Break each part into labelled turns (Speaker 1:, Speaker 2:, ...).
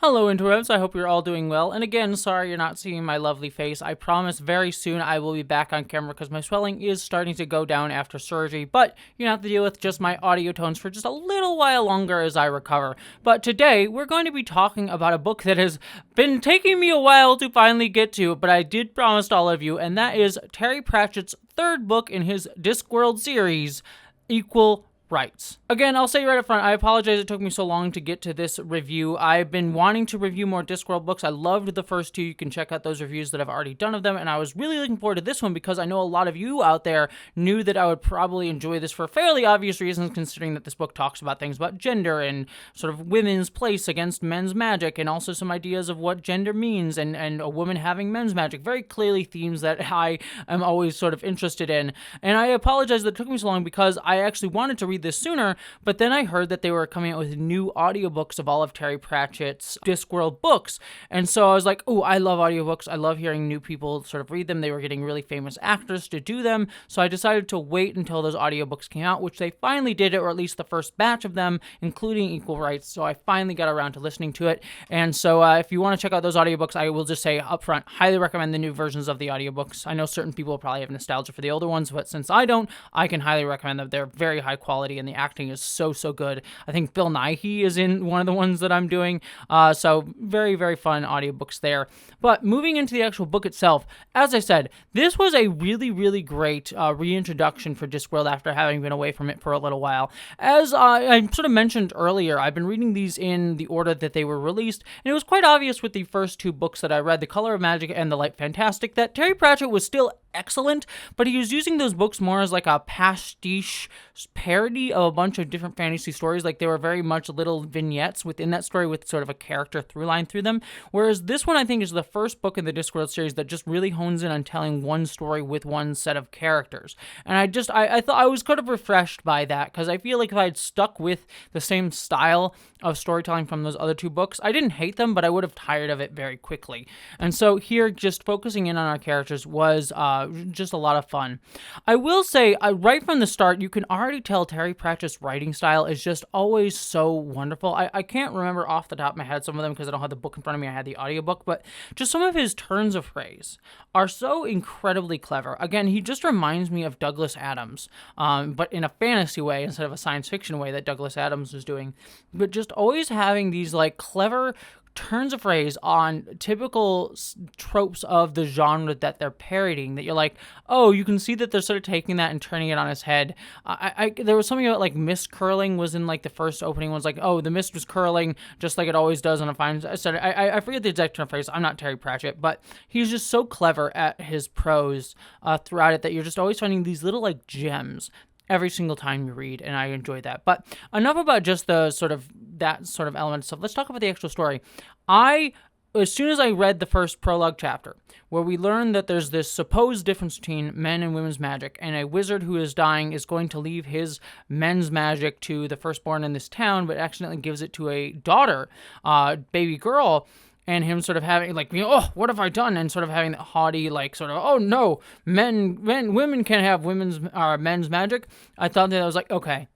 Speaker 1: Hello, interwebs. I hope you're all doing well. And again, sorry you're not seeing my lovely face. I promise very soon I will be back on camera because my swelling is starting to go down after surgery. But you have to deal with just my audio tones for just a little while longer as I recover. But today, we're going to be talking about a book that has been taking me a while to finally get to, but I did promise all of you, and that is Terry Pratchett's third book in his Discworld series, Equal Rites. Again, I'll say right up front, I apologize it took me so long to get to this review. I've been wanting to review more Discworld books. I loved the first two. You can check out those reviews that I've already done of them, and I was really looking forward to this one because I know a lot of you out there knew that I would probably enjoy this for fairly obvious reasons, considering that this book talks about things about gender and sort of women's place against men's magic, and also some ideas of what gender means and a woman having men's magic. Very clearly themes that I am always sort of interested in. And I apologize that it took me so long because I actually wanted to read this sooner, but then I heard that they were coming out with new audiobooks of all of Terry Pratchett's Discworld books, and so I was like, oh, I love audiobooks. I love hearing new people sort of read them. They were getting really famous actors to do them, so I decided to wait until those audiobooks came out, which they finally did, or at least the first batch of them, including Equal Rites, so I finally got around to listening to it. And so if you want to check out those audiobooks, I will just say up front, highly recommend the new versions of the audiobooks. I know certain people probably have nostalgia for the older ones, but since I don't, I can highly recommend them. They're very high quality, and the acting is so good. I think Bill Nighy is in one of the ones that I'm doing, so very fun audiobooks there. But moving into the actual book itself, as I said, this was a really great reintroduction for Discworld after having been away from it for a little while. As I sort of mentioned earlier, I've been reading these in the order that they were released, and it was quite obvious with the first two books that I read, The Color of Magic and The Light Fantastic, that Terry Pratchett was still excellent, but he was using those books more as like a pastiche parody of a bunch of different fantasy stories. Like they were very much little vignettes within that story with sort of a character through line through them. Whereas this one, I think, is the first book in the Discworld series that just really hones in on telling one story with one set of characters. And I thought I was kind of refreshed by that, because I feel like if I had stuck with the same style of storytelling from those other two books, I didn't hate them, but I would have tired of it very quickly. And so here, just focusing in on our characters was just a lot of fun. I will say, right from the start, you can already tell Terry Pratchett's writing style is just always so wonderful. I can't remember off the top of my head some of them because I don't have the book in front of me. I had the audiobook, but just some of his turns of phrase are so incredibly clever. Again, he just reminds me of Douglas Adams, but in a fantasy way instead of a science fiction way that Douglas Adams was doing. But just always having these like clever turns of phrase on typical tropes of the genre that they're parodying, that you're like, oh, you can see that they're sort of taking that and turning it on its head. There was something about like mist curling was in like the first opening was like, oh, the mist was curling just like it always does on a fine. I forget the exact turn of phrase. I'm not Terry Pratchett, but he's just so clever at his prose throughout it that you're just always finding these little like gems every single time you read, and I enjoy that. But enough about just the sort of that sort of element of stuff. Let's talk about the actual story. As soon as I read the first prologue chapter, where we learn that there's this supposed difference between men and women's magic, and a wizard who is dying is going to leave his men's magic to the firstborn in this town, but accidentally gives it to a daughter, baby girl, and him sort of having, like, you know, oh, what have I done? And sort of having that haughty, like, sort of, oh, no, women can't have men's magic. I thought that I was like, okay,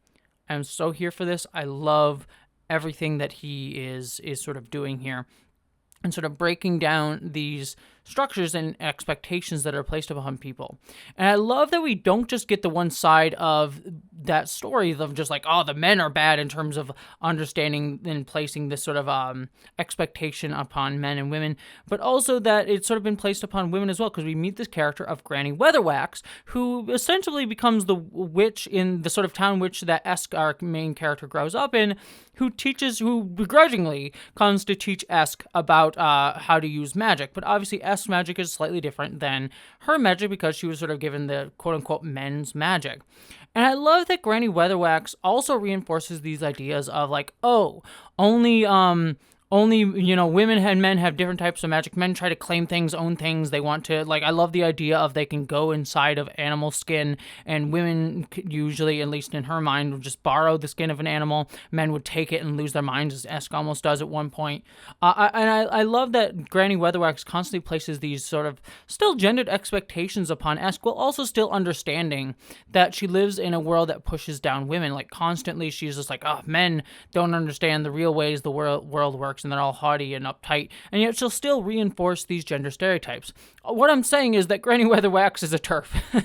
Speaker 1: I'm so here for this. I love everything that he is sort of doing here, and sort of breaking down these structures and expectations that are placed upon people. And I love that we don't just get the one side of that story of just like, oh, the men are bad in terms of understanding and placing this sort of expectation upon men and women, but also that it's sort of been placed upon women as well, because we meet this character of Granny Weatherwax, who essentially becomes the witch in the sort of town witch that Esk, our main character, grows up in, who begrudgingly comes to teach Esk about how to use magic. But obviously Esk's magic is slightly different than her magic because she was sort of given the quote-unquote men's magic. And I love that Granny Weatherwax also reinforces these ideas of like, oh, only women and men have different types of magic. Men try to claim things, own things. They want to, like, I love the idea of they can go inside of animal skin, and women usually, at least in her mind, would just borrow the skin of an animal. Men would take it and lose their minds, as Esk almost does at one point. I love that Granny Weatherwax constantly places these sort of still gendered expectations upon Esk, while also still understanding that she lives in a world that pushes down women. Like, constantly she's just like, oh, men don't understand the real ways the world works. dorks and they're all haughty and uptight, and yet she'll still reinforce these gender stereotypes. What I'm saying is that Granny Weatherwax is a TERF.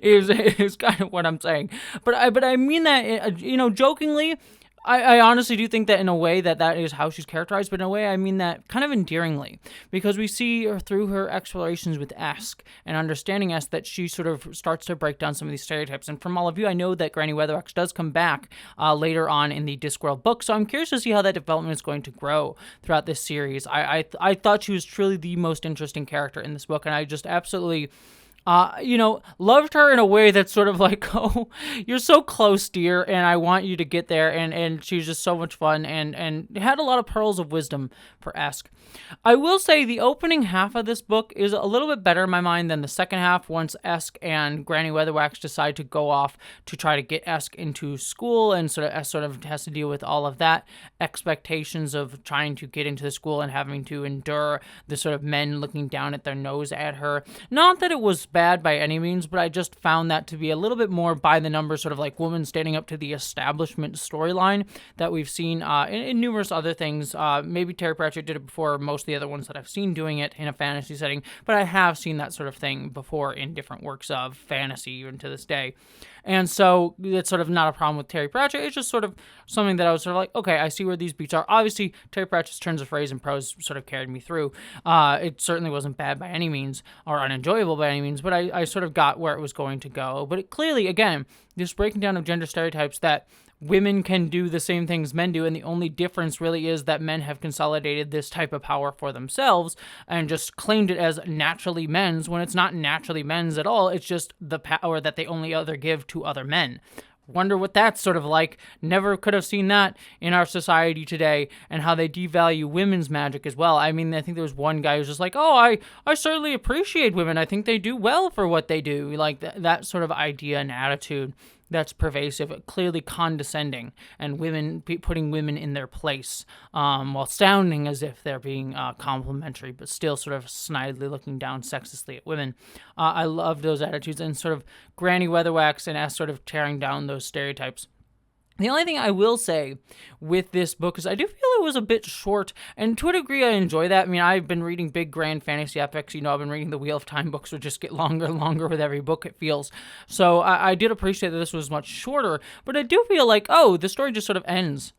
Speaker 1: is kind of what I'm saying. But I mean that, jokingly. I honestly do think that in a way that is how she's characterized, but in a way I mean that kind of endearingly, because we see her through her explorations with Esk and understanding Esk that she sort of starts to break down some of these stereotypes. And from all of you, I know that Granny Weatherwax does come back later on in the Discworld book, so I'm curious to see how that development is going to grow throughout this series. I thought she was truly the most interesting character in this book, and I just absolutely loved her in a way that's sort of like, oh, you're so close, dear, and I want you to get there, and she was just so much fun, and had a lot of pearls of wisdom for Esk. I will say the opening half of this book is a little bit better in my mind than the second half, once Esk and Granny Weatherwax decide to go off to try to get Esk into school, and Esk sort of has to deal with all of that expectations of trying to get into the school and having to endure the sort of men looking down at their nose at her. Not that it was bad by any means, but I just found that to be a little bit more by the numbers, sort of like woman standing up to the establishment storyline that we've seen in numerous other things. Maybe Terry Pratchett did it before most of the other ones that I've seen doing it in a fantasy setting, but I have seen that sort of thing before in different works of fantasy even to this day. And so it's sort of not a problem with Terry Pratchett. It's just sort of something that I was sort of like, okay, I see where these beats are. Obviously, Terry Pratchett's turns of phrase and prose sort of carried me through. It certainly wasn't bad by any means or unenjoyable by any means, but I sort of got where it was going to go. But it clearly, again, this breaking down of gender stereotypes that women can do the same things men do, and the only difference really is that men have consolidated this type of power for themselves and just claimed it as naturally men's, when it's not naturally men's at all. It's just the power that they only other give to other men. Wonder what that's sort of like. Never could have seen that in our society today, and how they devalue women's magic as well. I mean, I think there was one guy who's just like, oh, I certainly appreciate women. I think they do well for what they do. Like that sort of idea and attitude that's pervasive, clearly condescending, and putting women in their place, while sounding as if they're being complimentary, but still sort of snidely looking down sexistly at women. I love those attitudes, and sort of Granny Weatherwax and Esk sort of tearing down those stereotypes. The only thing I will say with this book is I do feel it was a bit short, and to a degree I enjoy that. I mean, I've been reading big grand fantasy epics. I've been reading the Wheel of Time books, which just get longer and longer with every book, it feels. So I did appreciate that this was much shorter, but I do feel like, oh, the story just sort of ends.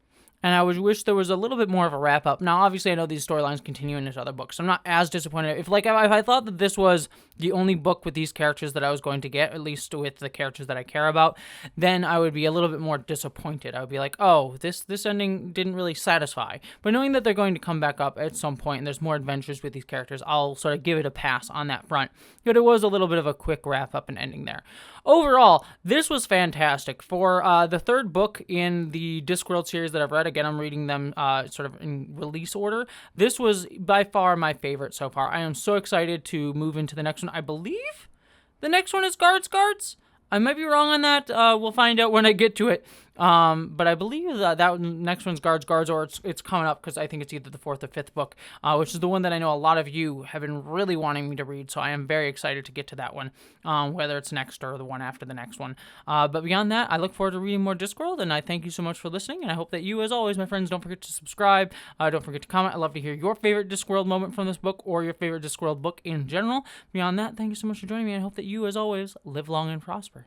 Speaker 1: And I would wish there was a little bit more of a wrap-up. Now, obviously, I know these storylines continue in his other books, so I'm not as disappointed. If I thought that this was the only book with these characters that I was going to get, at least with the characters that I care about, then I would be a little bit more disappointed. I would be like, oh, this ending didn't really satisfy. But knowing that they're going to come back up at some point and there's more adventures with these characters, I'll sort of give it a pass on that front. But it was a little bit of a quick wrap-up and ending there. Overall, this was fantastic. For the third book in the Discworld series that I've read, again, I'm reading them sort of in release order. This was by far my favorite so far. I am so excited to move into the next one. I believe the next one is Guards. I might be wrong on that. We'll find out when I get to it. But I believe that next one's Guards, or it's coming up, because I think it's either the fourth or fifth book, which is the one that I know a lot of you have been really wanting me to read. So I am very excited to get to that one, whether it's next or the one after the next one. But beyond that, I look forward to reading more Discworld, and I thank you so much for listening. And I hope that you, as always, my friends, don't forget to subscribe. Don't forget to comment. I'd love to hear your favorite Discworld moment from this book, or your favorite Discworld book in general. Beyond that, thank you so much for joining me, and I hope that you, as always, live long and prosper.